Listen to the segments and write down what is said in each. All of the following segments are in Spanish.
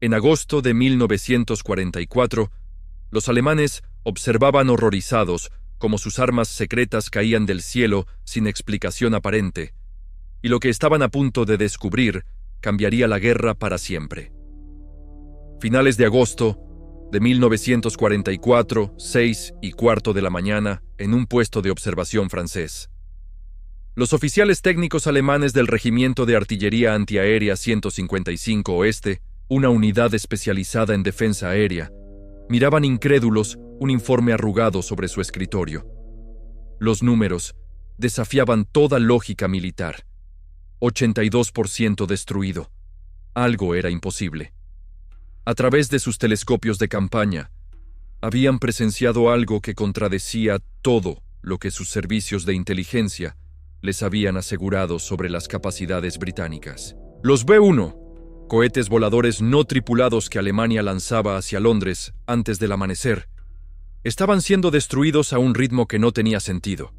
En agosto de 1944, los alemanes observaban horrorizados cómo sus armas secretas caían del cielo sin explicación aparente, y lo que estaban a punto de descubrir cambiaría la guerra para siempre. Finales de agosto de 1944, 6:15 de la mañana, en un puesto de observación francés. Los oficiales técnicos alemanes del Regimiento de Artillería Antiaérea 155 Oeste, una unidad especializada en defensa aérea, miraban incrédulos un informe arrugado sobre su escritorio. Los números desafiaban toda lógica militar. 82% destruido. Algo era imposible. A través de sus telescopios de campaña, habían presenciado algo que contradecía todo lo que sus servicios de inteligencia les habían asegurado sobre las capacidades británicas. Los B-1, cohetes voladores no tripulados que Alemania lanzaba hacia Londres antes del amanecer, estaban siendo destruidos a un ritmo que no tenía sentido.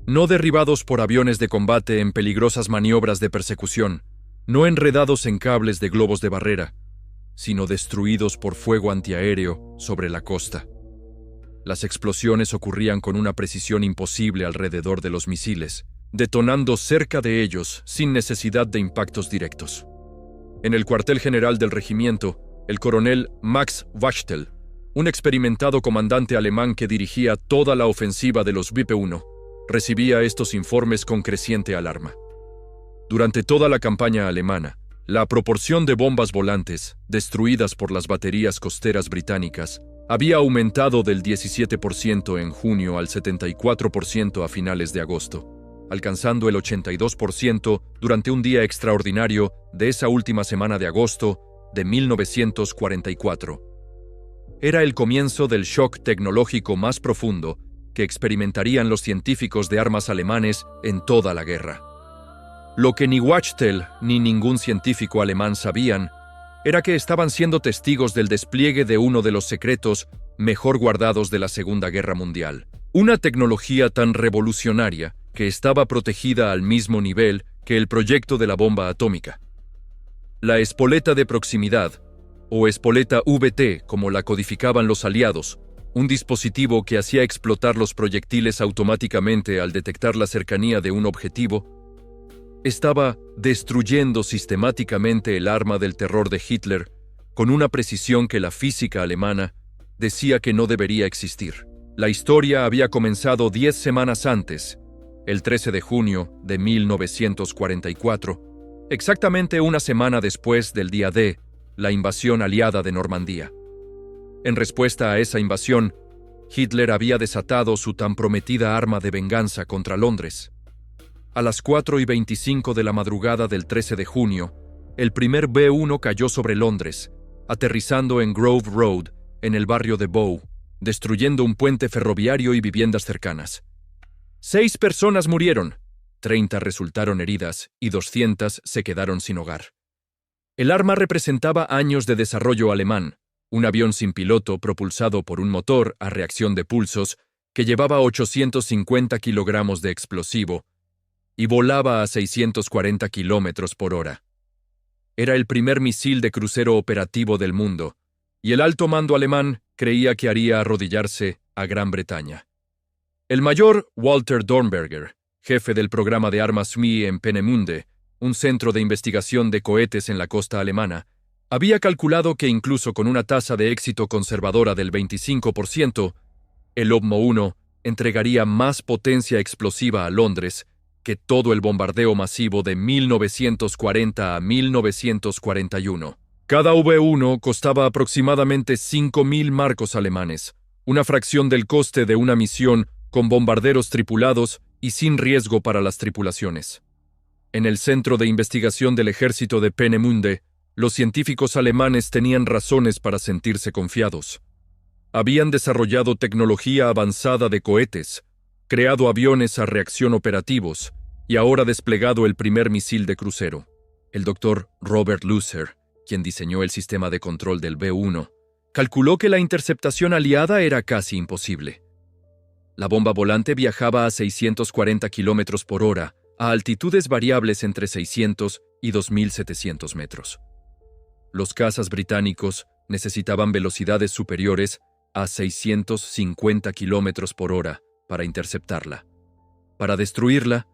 No derribados por aviones de combate en peligrosas maniobras de persecución, no enredados en cables de globos de barrera, sino destruidos por fuego antiaéreo sobre la costa. Las explosiones ocurrían con una precisión imposible alrededor de los misiles, detonando cerca de ellos sin necesidad de impactos directos. En el cuartel general del regimiento, el coronel Max Wachtel, un experimentado comandante alemán que dirigía toda la ofensiva de los VIP-1, recibía estos informes con creciente alarma. Durante toda la campaña alemana, la proporción de bombas volantes destruidas por las baterías costeras británicas había aumentado del 17% en junio al 74% a finales de agosto, alcanzando el 82% durante un día extraordinario de esa última semana de agosto de 1944. Era el comienzo del shock tecnológico más profundo que experimentarían los científicos de armas alemanes en toda la guerra. Lo que ni Wachtel ni ningún científico alemán sabían era que estaban siendo testigos del despliegue de uno de los secretos mejor guardados de la Segunda Guerra Mundial. Una tecnología tan revolucionaria que estaba protegida al mismo nivel que el proyecto de la bomba atómica. La espoleta de proximidad, o espoleta VT como la codificaban los aliados, un dispositivo que hacía explotar los proyectiles automáticamente al detectar la cercanía de un objetivo, estaba destruyendo sistemáticamente el arma del terror de Hitler con una precisión que la física alemana decía que no debería existir. La historia había comenzado 10 semanas antes, el 13 de junio de 1944, exactamente una semana después del día D, la invasión aliada de Normandía. En respuesta a esa invasión, Hitler había desatado su tan prometida arma de venganza contra Londres. A las 4:25 de la madrugada del 13 de junio, el primer B-1 cayó sobre Londres, aterrizando en Grove Road, en el barrio de Bow, destruyendo un puente ferroviario y viviendas cercanas. 6 personas murieron, 30 resultaron heridas y 200 se quedaron sin hogar. El arma representaba años de desarrollo alemán, un avión sin piloto propulsado por un motor a reacción de pulsos que llevaba 850 kilogramos de explosivo y volaba a 640 kilómetros por hora. Era el primer misil de crucero operativo del mundo, y el alto mando alemán creía que haría arrodillarse a Gran Bretaña. El mayor Walter Dornberger, jefe del programa de armas SMI en Peenemünde, un centro de investigación de cohetes en la costa alemana, había calculado que incluso con una tasa de éxito conservadora del 25%, el OBMO-1 entregaría más potencia explosiva a Londres que todo el bombardeo masivo de 1940 a 1941. Cada V1 costaba aproximadamente 5.000 marcos alemanes, una fracción del coste de una misión con bombarderos tripulados y sin riesgo para las tripulaciones. En el Centro de Investigación del Ejército de Peenemünde, los científicos alemanes tenían razones para sentirse confiados. Habían desarrollado tecnología avanzada de cohetes, creado aviones a reacción operativos y ahora desplegado el primer misil de crucero. El doctor Robert Lusser, quien diseñó el sistema de control del B-1, calculó que la interceptación aliada era casi imposible. La bomba volante viajaba a 640 kilómetros por hora, a altitudes variables entre 600 y 2.700 metros. Los cazas británicos necesitaban velocidades superiores a 650 kilómetros por hora para interceptarla. Para destruirla,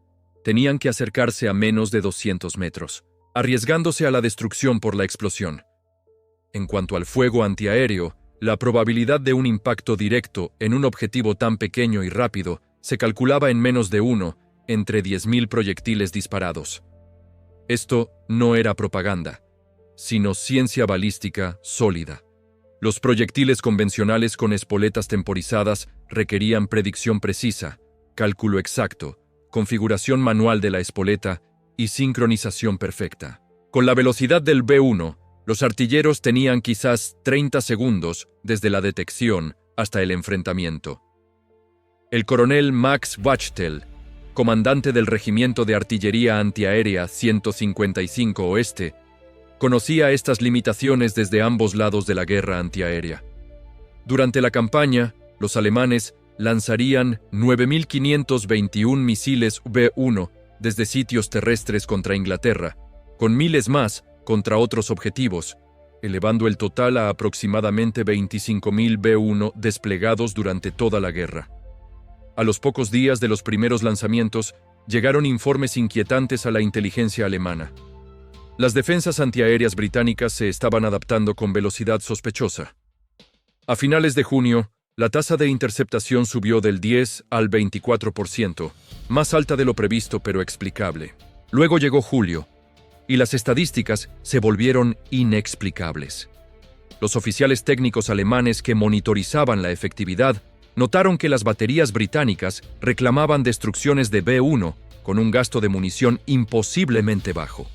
tenían que acercarse a menos de 200 metros, arriesgándose a la destrucción por la explosión. En cuanto al fuego antiaéreo, la probabilidad de un impacto directo en un objetivo tan pequeño y rápido se calculaba en menos de 1 entre 10.000 proyectiles disparados. Esto no era propaganda, sino ciencia balística sólida. Los proyectiles convencionales con espoletas temporizadas requerían predicción precisa, cálculo exacto, configuración manual de la espoleta y sincronización perfecta. Con la velocidad del B-1, los artilleros tenían quizás 30 segundos desde la detección hasta el enfrentamiento. El coronel Max Wachtel, comandante del Regimiento de Artillería Antiaérea 155 Oeste, conocía estas limitaciones desde ambos lados de la guerra antiaérea. Durante la campaña, los alemanes lanzarían 9.521 misiles V-1 desde sitios terrestres contra Inglaterra, con miles más contra otros objetivos, elevando el total a aproximadamente 25.000 V-1 desplegados durante toda la guerra. A los pocos días de los primeros lanzamientos, llegaron informes inquietantes a la inteligencia alemana. Las defensas antiaéreas británicas se estaban adaptando con velocidad sospechosa. A finales de junio, la tasa de interceptación subió del 10 al 24%, más alta de lo previsto pero explicable. Luego llegó julio, y las estadísticas se volvieron inexplicables. Los oficiales técnicos alemanes que monitorizaban la efectividad notaron que las baterías británicas reclamaban destrucciones de B-1 con un gasto de munición imposiblemente bajo.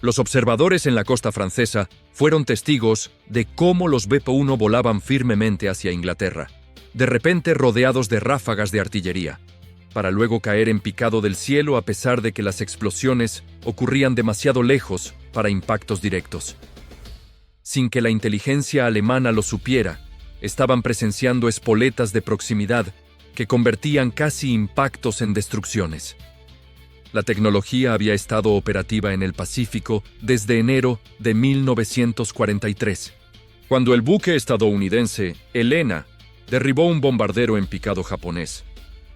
Los observadores en la costa francesa fueron testigos de cómo los B-1 volaban firmemente hacia Inglaterra, de repente rodeados de ráfagas de artillería, para luego caer en picado del cielo a pesar de que las explosiones ocurrían demasiado lejos para impactos directos. Sin que la inteligencia alemana lo supiera, estaban presenciando espoletas de proximidad que convertían casi impactos en destrucciones. La tecnología había estado operativa en el Pacífico desde enero de 1943, cuando el buque estadounidense Helena derribó un bombardero en picado japonés,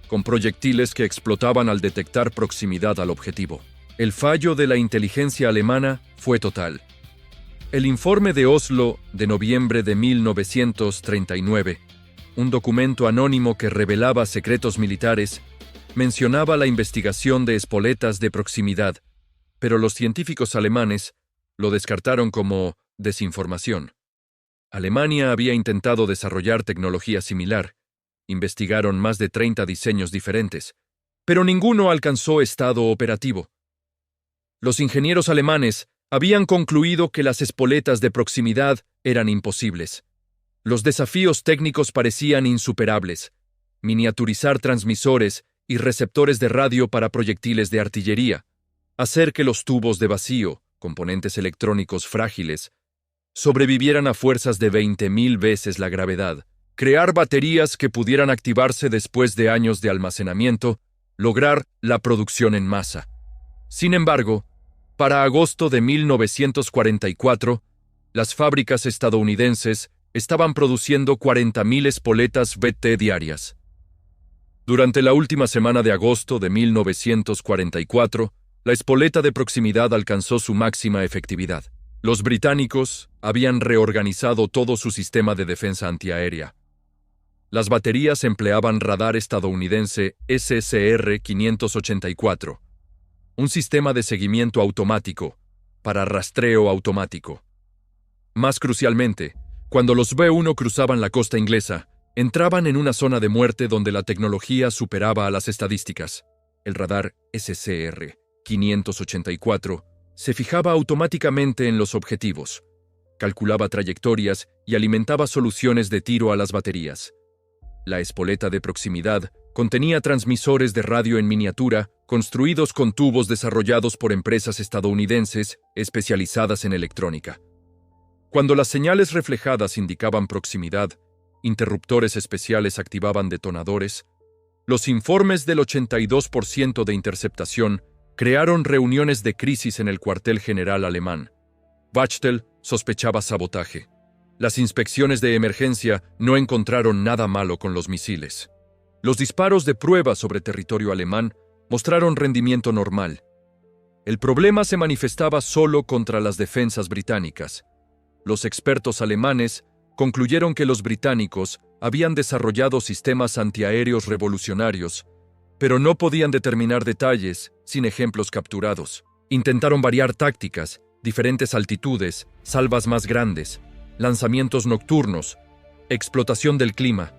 con proyectiles que explotaban al detectar proximidad al objetivo. El fallo de la inteligencia alemana fue total. El informe de Oslo de noviembre de 1939, un documento anónimo que revelaba secretos militares, mencionaba la investigación de espoletas de proximidad, pero los científicos alemanes lo descartaron como desinformación. Alemania había intentado desarrollar tecnología similar, investigaron más de 30 diseños diferentes, pero ninguno alcanzó estado operativo. Los ingenieros alemanes habían concluido que las espoletas de proximidad eran imposibles. Los desafíos técnicos parecían insuperables: miniaturizar transmisores y receptores de radio para proyectiles de artillería, hacer que los tubos de vacío, componentes electrónicos frágiles, sobrevivieran a fuerzas de 20.000 veces la gravedad, crear baterías que pudieran activarse después de años de almacenamiento, lograr la producción en masa. Sin embargo, para agosto de 1944, las fábricas estadounidenses estaban produciendo 40.000 espoletas BT diarias. Durante la última semana de agosto de 1944, la espoleta de proximidad alcanzó su máxima efectividad. Los británicos habían reorganizado todo su sistema de defensa antiaérea. Las baterías empleaban radar estadounidense SSR-584, un sistema de seguimiento automático para rastreo automático. Más crucialmente, cuando los B-1 cruzaban la costa inglesa, entraban en una zona de muerte donde la tecnología superaba a las estadísticas. El radar SSR-584 se fijaba automáticamente en los objetivos, calculaba trayectorias y alimentaba soluciones de tiro a las baterías. La espoleta de proximidad contenía transmisores de radio en miniatura construidos con tubos desarrollados por empresas estadounidenses especializadas en electrónica. Cuando las señales reflejadas indicaban proximidad, interruptores especiales activaban detonadores. Los informes del 82% de interceptación crearon reuniones de crisis en el cuartel general alemán. Wachtel sospechaba sabotaje. Las inspecciones de emergencia no encontraron nada malo con los misiles. Los disparos de prueba sobre territorio alemán mostraron rendimiento normal. El problema se manifestaba solo contra las defensas británicas. Los expertos alemanes concluyeron que los británicos habían desarrollado sistemas antiaéreos revolucionarios, pero no podían determinar detalles sin ejemplos capturados. Intentaron variar tácticas, diferentes altitudes, salvas más grandes, lanzamientos nocturnos, explotación del clima.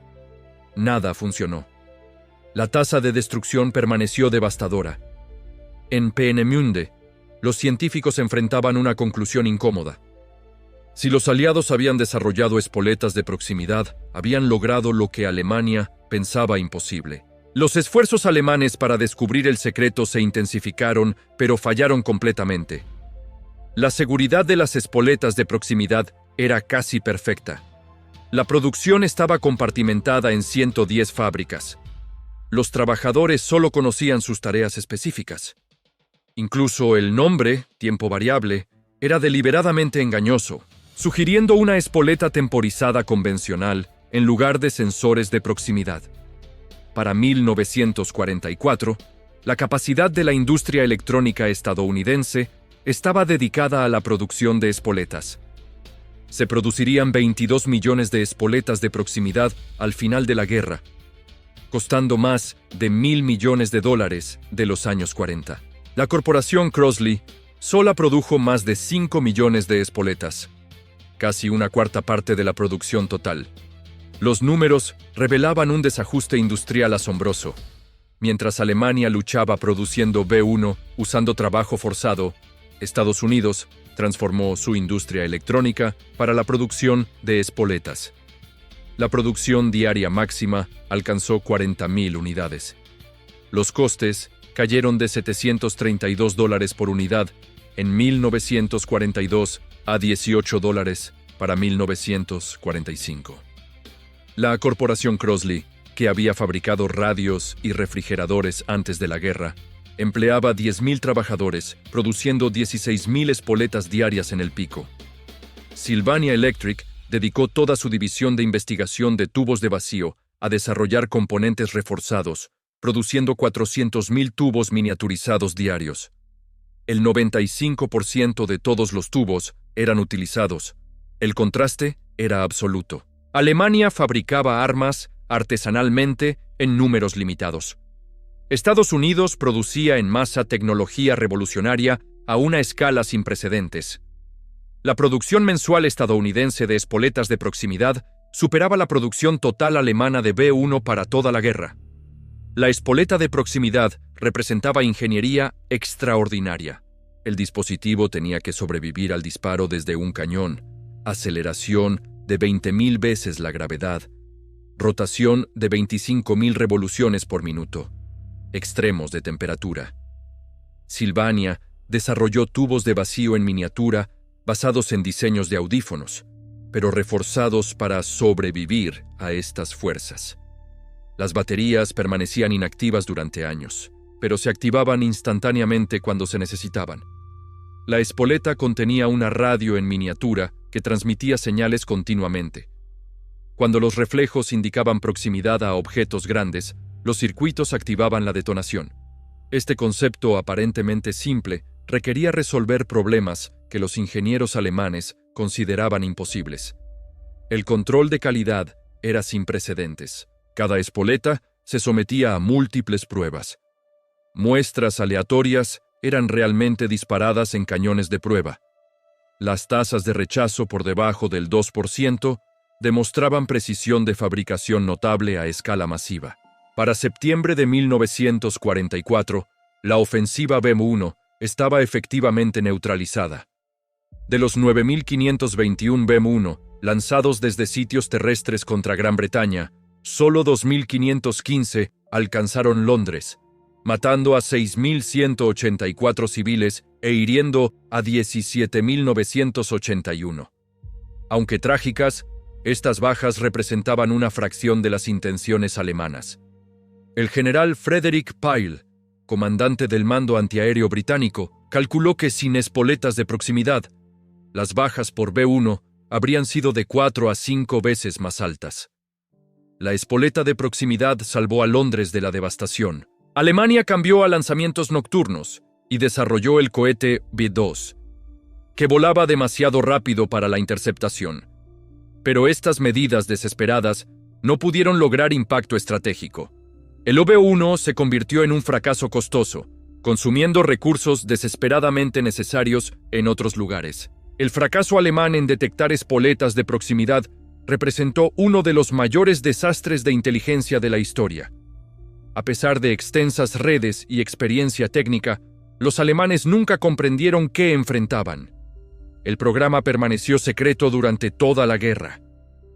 Nada funcionó. La tasa de destrucción permaneció devastadora. En Peenemünde, los científicos enfrentaban una conclusión incómoda. Si los aliados habían desarrollado espoletas de proximidad, habían logrado lo que Alemania pensaba imposible. Los esfuerzos alemanes para descubrir el secreto se intensificaron, pero fallaron completamente. La seguridad de las espoletas de proximidad era casi perfecta. La producción estaba compartimentada en 110 fábricas. Los trabajadores solo conocían sus tareas específicas. Incluso el nombre, tiempo variable, era deliberadamente engañoso, sugiriendo una espoleta temporizada convencional en lugar de sensores de proximidad. Para 1944, la capacidad de la industria electrónica estadounidense estaba dedicada a la producción de espoletas. Se producirían 22 millones de espoletas de proximidad al final de la guerra, costando más de $1.000 millones de los años 40. La corporación Crosley sola produjo más de 5 millones de espoletas, casi una cuarta parte de la producción total. Los números revelaban un desajuste industrial asombroso. Mientras Alemania luchaba produciendo B-1 usando trabajo forzado, Estados Unidos transformó su industria electrónica para la producción de espoletas. La producción diaria máxima alcanzó 40.000 unidades. Los costes cayeron de $732 por unidad en 1942 a $18 para 1945. La corporación Crosley, que había fabricado radios y refrigeradores antes de la guerra, empleaba 10.000 trabajadores, produciendo 16.000 espoletas diarias en el pico. Sylvania Electric dedicó toda su división de investigación de tubos de vacío a desarrollar componentes reforzados, produciendo 400.000 tubos miniaturizados diarios. El 95% de todos los tubos eran utilizados. El contraste era absoluto. Alemania fabricaba armas artesanalmente en números limitados. Estados Unidos producía en masa tecnología revolucionaria a una escala sin precedentes. La producción mensual estadounidense de espoletas de proximidad superaba la producción total alemana de B-1 para toda la guerra. La espoleta de proximidad representaba ingeniería extraordinaria. El dispositivo tenía que sobrevivir al disparo desde un cañón, aceleración de 20.000 veces la gravedad, rotación de 25.000 revoluciones por minuto, extremos de temperatura. Sylvania desarrolló tubos de vacío en miniatura basados en diseños de audífonos, pero reforzados para sobrevivir a estas fuerzas. Las baterías permanecían inactivas durante años, pero se activaban instantáneamente cuando se necesitaban. La espoleta contenía una radio en miniatura que transmitía señales continuamente. Cuando los reflejos indicaban proximidad a objetos grandes, los circuitos activaban la detonación. Este concepto aparentemente simple requería resolver problemas que los ingenieros alemanes consideraban imposibles. El control de calidad era sin precedentes. Cada espoleta se sometía a múltiples pruebas. Muestras aleatorias eran realmente disparadas en cañones de prueba. Las tasas de rechazo por debajo del 2% demostraban precisión de fabricación notable a escala masiva. Para septiembre de 1944, la ofensiva B-1 estaba efectivamente neutralizada. De los 9.521 B-1 lanzados desde sitios terrestres contra Gran Bretaña, solo 2.515 alcanzaron Londres, matando a 6.184 civiles e hiriendo a 17.981. Aunque trágicas, estas bajas representaban una fracción de las intenciones alemanas. El general Frederick Pyle, comandante del mando antiaéreo británico, calculó que sin espoletas de proximidad, las bajas por B-1 habrían sido de 4 a 5 veces más altas. La espoleta de proximidad salvó a Londres de la devastación. Alemania cambió a lanzamientos nocturnos y desarrolló el cohete B-2, que volaba demasiado rápido para la interceptación. Pero estas medidas desesperadas no pudieron lograr impacto estratégico. El OB-1 se convirtió en un fracaso costoso, consumiendo recursos desesperadamente necesarios en otros lugares. El fracaso alemán en detectar espoletas de proximidad representó uno de los mayores desastres de inteligencia de la historia. A pesar de extensas redes y experiencia técnica, los alemanes nunca comprendieron qué enfrentaban. El programa permaneció secreto durante toda la guerra.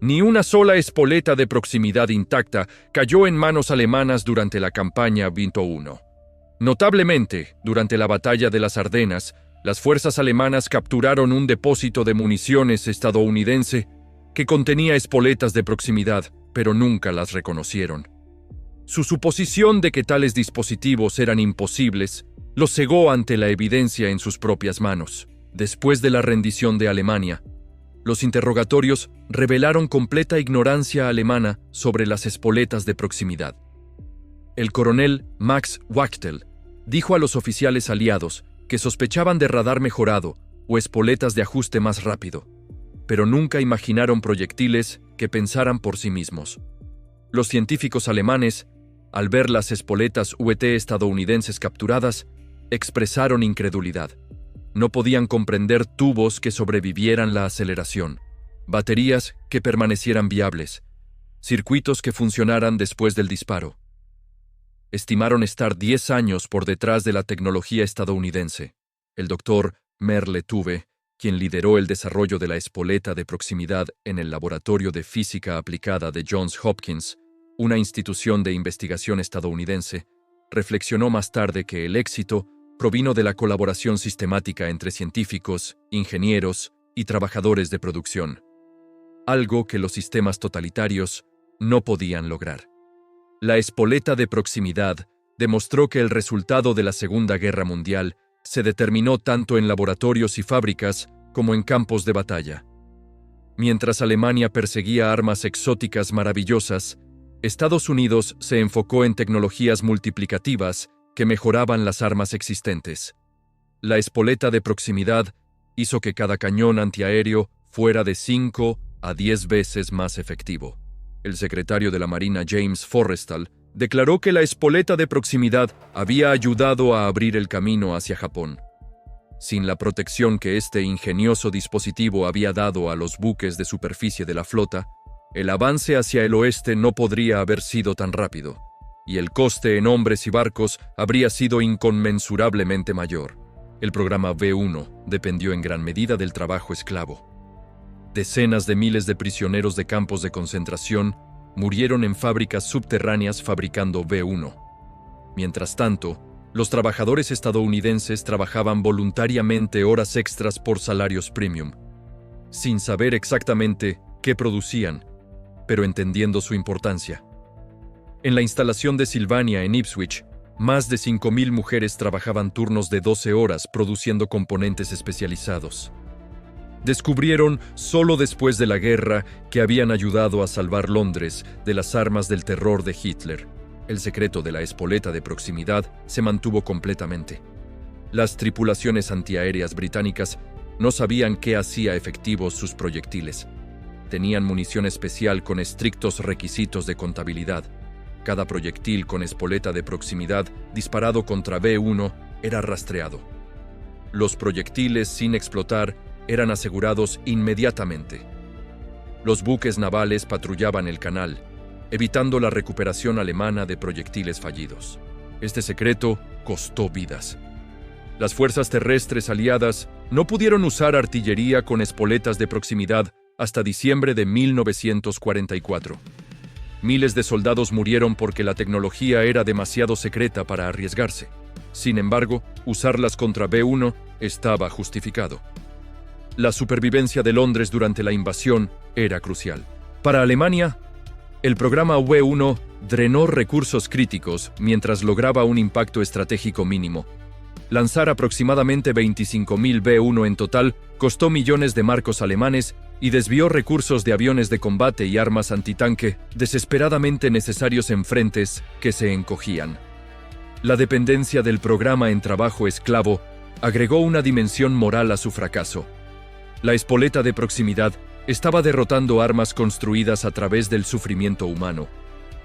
Ni una sola espoleta de proximidad intacta cayó en manos alemanas durante la campaña B-1. Notablemente, durante la batalla de las Ardenas, las fuerzas alemanas capturaron un depósito de municiones estadounidense que contenía espoletas de proximidad, pero nunca las reconocieron. Su suposición de que tales dispositivos eran imposibles los cegó ante la evidencia en sus propias manos. Después de la rendición de Alemania, los interrogatorios revelaron completa ignorancia alemana sobre las espoletas de proximidad. El coronel Max Wachtel dijo a los oficiales aliados que sospechaban de radar mejorado o espoletas de ajuste más rápido, pero nunca imaginaron proyectiles que pensaran por sí mismos. Los científicos alemanes, al ver las espoletas UET estadounidenses capturadas, expresaron incredulidad. No podían comprender tubos que sobrevivieran la aceleración, baterías que permanecieran viables, circuitos que funcionaran después del disparo. Estimaron estar 10 años por detrás de la tecnología estadounidense. El doctor Merle Tuve, quien lideró el desarrollo de la espoleta de proximidad en el Laboratorio de Física Aplicada de Johns Hopkins, una institución de investigación estadounidense, reflexionó más tarde que el éxito provino de la colaboración sistemática entre científicos, ingenieros y trabajadores de producción, algo que los sistemas totalitarios no podían lograr. La espoleta de proximidad demostró que el resultado de la Segunda Guerra Mundial se determinó tanto en laboratorios y fábricas como en campos de batalla. Mientras Alemania perseguía armas exóticas maravillosas, Estados Unidos se enfocó en tecnologías multiplicativas que mejoraban las armas existentes. La espoleta de proximidad hizo que cada cañón antiaéreo fuera de 5 a 10 veces más efectivo. El secretario de la Marina James Forrestal declaró que la espoleta de proximidad había ayudado a abrir el camino hacia Japón. Sin la protección que este ingenioso dispositivo había dado a los buques de superficie de la flota, el avance hacia el oeste no podría haber sido tan rápido, y el coste en hombres y barcos habría sido inconmensurablemente mayor. El programa B-1 dependió en gran medida del trabajo esclavo. Decenas de miles de prisioneros de campos de concentración murieron en fábricas subterráneas fabricando B-1. Mientras tanto, los trabajadores estadounidenses trabajaban voluntariamente horas extras por salarios premium, sin saber exactamente qué producían, pero entendiendo su importancia. En la instalación de Sylvania en Ipswich, más de 5,000 mujeres trabajaban turnos de 12 horas produciendo componentes especializados. Descubrieron solo después de la guerra que habían ayudado a salvar Londres de las armas del terror de Hitler. El secreto de la espoleta de proximidad se mantuvo completamente. Las tripulaciones antiaéreas británicas no sabían qué hacía efectivos sus proyectiles. Tenían munición especial con estrictos requisitos de contabilidad. Cada proyectil con espoleta de proximidad disparado contra B-1 era rastreado. Los proyectiles sin explotar eran asegurados inmediatamente. Los buques navales patrullaban el canal, evitando la recuperación alemana de proyectiles fallidos. Este secreto costó vidas. Las fuerzas terrestres aliadas no pudieron usar artillería con espoletas de proximidad hasta diciembre de 1944. Miles de soldados murieron porque la tecnología era demasiado secreta para arriesgarse. Sin embargo, usarlas contra B-1 estaba justificado. La supervivencia de Londres durante la invasión era crucial. Para Alemania, el programa B-1 drenó recursos críticos mientras lograba un impacto estratégico mínimo. Lanzar aproximadamente 25.000 B-1 en total costó millones de marcos alemanes y desvió recursos de aviones de combate y armas antitanque desesperadamente necesarios en frentes que se encogían. La dependencia del programa en trabajo esclavo agregó una dimensión moral a su fracaso. La espoleta de proximidad estaba derrotando armas construidas a través del sufrimiento humano,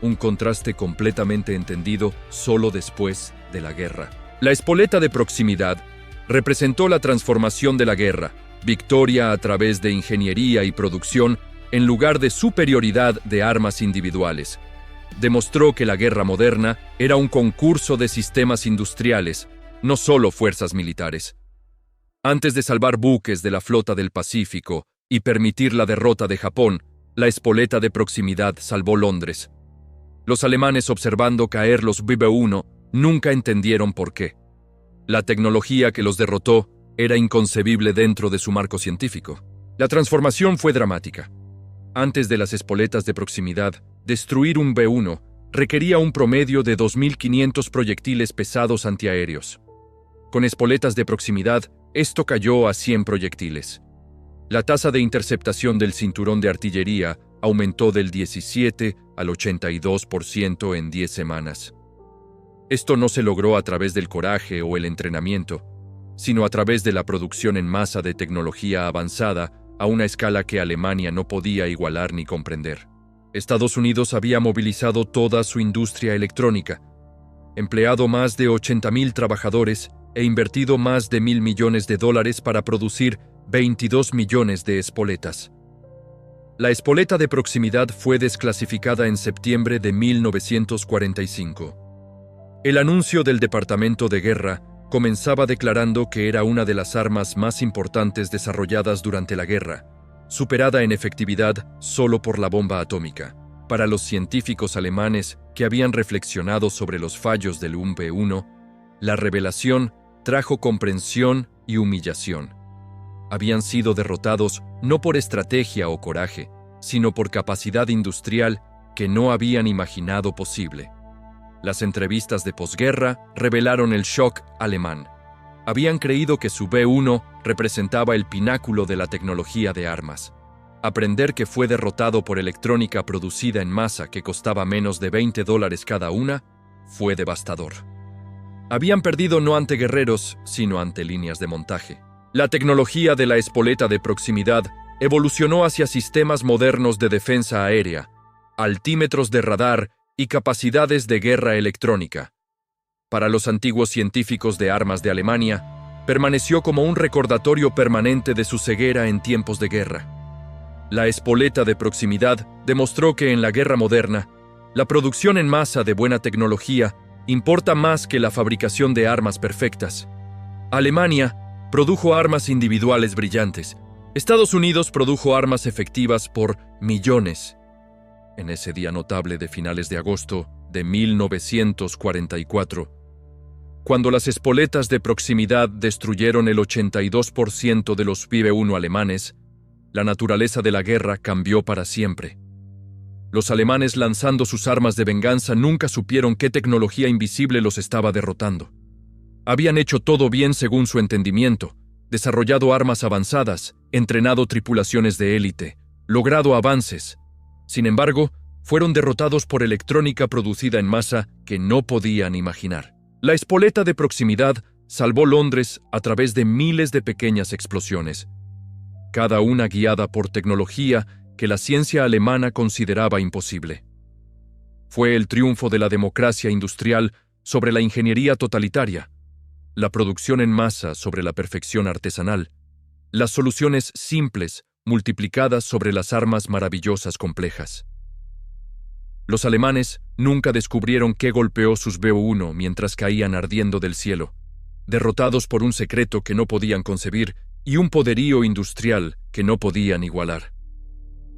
un contraste completamente entendido solo después de la guerra. La espoleta de proximidad representó la transformación de la guerra, victoria a través de ingeniería y producción en lugar de superioridad de armas individuales. Demostró que la guerra moderna era un concurso de sistemas industriales, no solo fuerzas militares. Antes de salvar buques de la flota del Pacífico y permitir la derrota de Japón, la espoleta de proximidad salvó Londres. Los alemanes, observando caer los BB-1, nunca entendieron por qué. La tecnología que los derrotó era inconcebible dentro de su marco científico. La transformación fue dramática. Antes de las espoletas de proximidad, destruir un B-1 requería un promedio de 2.500 proyectiles pesados antiaéreos. Con espoletas de proximidad, esto cayó a 100 proyectiles. La tasa de interceptación del cinturón de artillería aumentó del 17 al 82% en 10 semanas. Esto no se logró a través del coraje o el entrenamiento, sino a través de la producción en masa de tecnología avanzada a una escala que Alemania no podía igualar ni comprender. Estados Unidos había movilizado toda su industria electrónica, empleado más de 80.000 trabajadores e invertido más de $1.000 millones para producir 22 millones de espoletas. La espoleta de proximidad fue desclasificada en septiembre de 1945. El anuncio del Departamento de Guerra comenzaba declarando que era una de las armas más importantes desarrolladas durante la guerra, superada en efectividad solo por la bomba atómica. Para los científicos alemanes que habían reflexionado sobre los fallos del UMP-1, la revelación trajo comprensión y humillación. Habían sido derrotados no por estrategia o coraje, sino por capacidad industrial que no habían imaginado posible. Las entrevistas de posguerra revelaron el shock alemán. Habían creído que su B-1 representaba el pináculo de la tecnología de armas. Aprender que fue derrotado por electrónica producida en masa que costaba menos de $20 cada una fue devastador. Habían perdido no ante guerreros, sino ante líneas de montaje. La tecnología de la espoleta de proximidad evolucionó hacia sistemas modernos de defensa aérea, altímetros de radar y capacidades de guerra electrónica. Para los antiguos científicos de armas de Alemania, permaneció como un recordatorio permanente de su ceguera en tiempos de guerra. La espoleta de proximidad demostró que en la guerra moderna, la producción en masa de buena tecnología importa más que la fabricación de armas perfectas. Alemania produjo armas individuales brillantes. Estados Unidos produjo armas efectivas por millones. En ese día notable de finales de agosto de 1944, cuando las espoletas de proximidad destruyeron el 82% de los BB-1 alemanes, la naturaleza de la guerra cambió para siempre. Los alemanes, lanzando sus armas de venganza, nunca supieron qué tecnología invisible los estaba derrotando. Habían hecho todo bien según su entendimiento, desarrollado armas avanzadas, entrenado tripulaciones de élite, logrado avances. Sin embargo, fueron derrotados por electrónica producida en masa que no podían imaginar. La espoleta de proximidad salvó Londres a través de miles de pequeñas explosiones, cada una guiada por tecnología que la ciencia alemana consideraba imposible. Fue el triunfo de la democracia industrial sobre la ingeniería totalitaria, la producción en masa sobre la perfección artesanal, las soluciones simples multiplicadas sobre las armas maravillosas complejas. Los alemanes nunca descubrieron qué golpeó sus B-1 mientras caían ardiendo del cielo, derrotados por un secreto que no podían concebir y un poderío industrial que no podían igualar.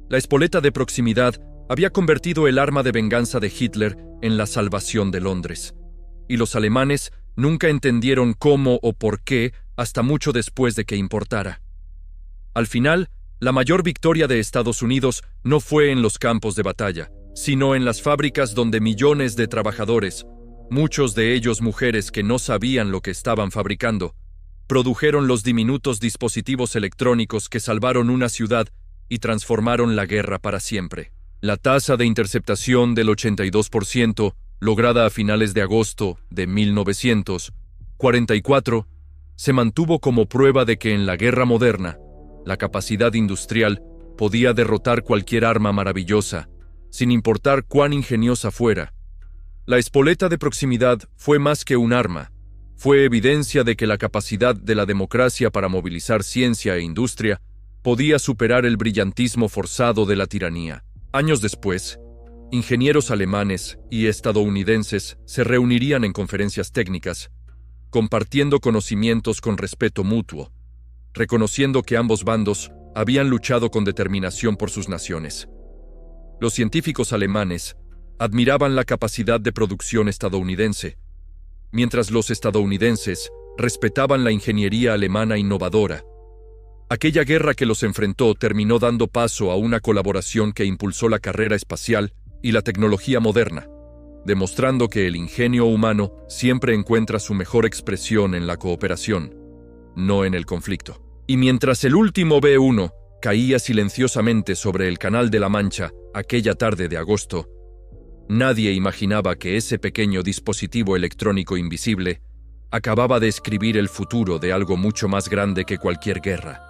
La espoleta de proximidad había convertido el arma de venganza de Hitler en la salvación de Londres, y los alemanes nunca entendieron cómo o por qué hasta mucho después de que importara. Al final, la mayor victoria de Estados Unidos no fue en los campos de batalla, sino en las fábricas donde millones de trabajadores muchos de ellos mujeres que no sabían lo que estaban fabricando, produjeron los diminutos dispositivos electrónicos que salvaron una ciudad y transformaron la guerra para siempre. La tasa de interceptación del 82%, lograda a finales de agosto de 1944, se mantuvo como prueba de que en la guerra moderna, la capacidad industrial podía derrotar cualquier arma maravillosa, sin importar cuán ingeniosa fuera. La espoleta de proximidad fue más que un arma, fue evidencia de que la capacidad de la democracia para movilizar ciencia e industria podía superar el brillantismo forzado de la tiranía. Años después, ingenieros alemanes y estadounidenses se reunirían en conferencias técnicas, compartiendo conocimientos con respeto mutuo, reconociendo que ambos bandos habían luchado con determinación por sus naciones. Los científicos alemanes admiraban la capacidad de producción estadounidense, mientras los estadounidenses respetaban la ingeniería alemana innovadora. Aquella guerra que los enfrentó terminó dando paso a una colaboración que impulsó la carrera espacial y la tecnología moderna, demostrando que el ingenio humano siempre encuentra su mejor expresión en la cooperación, no en el conflicto. Y mientras el último B-1 caía silenciosamente sobre el Canal de la Mancha aquella tarde de agosto, nadie imaginaba que ese pequeño dispositivo electrónico invisible acababa de escribir el futuro de algo mucho más grande que cualquier guerra.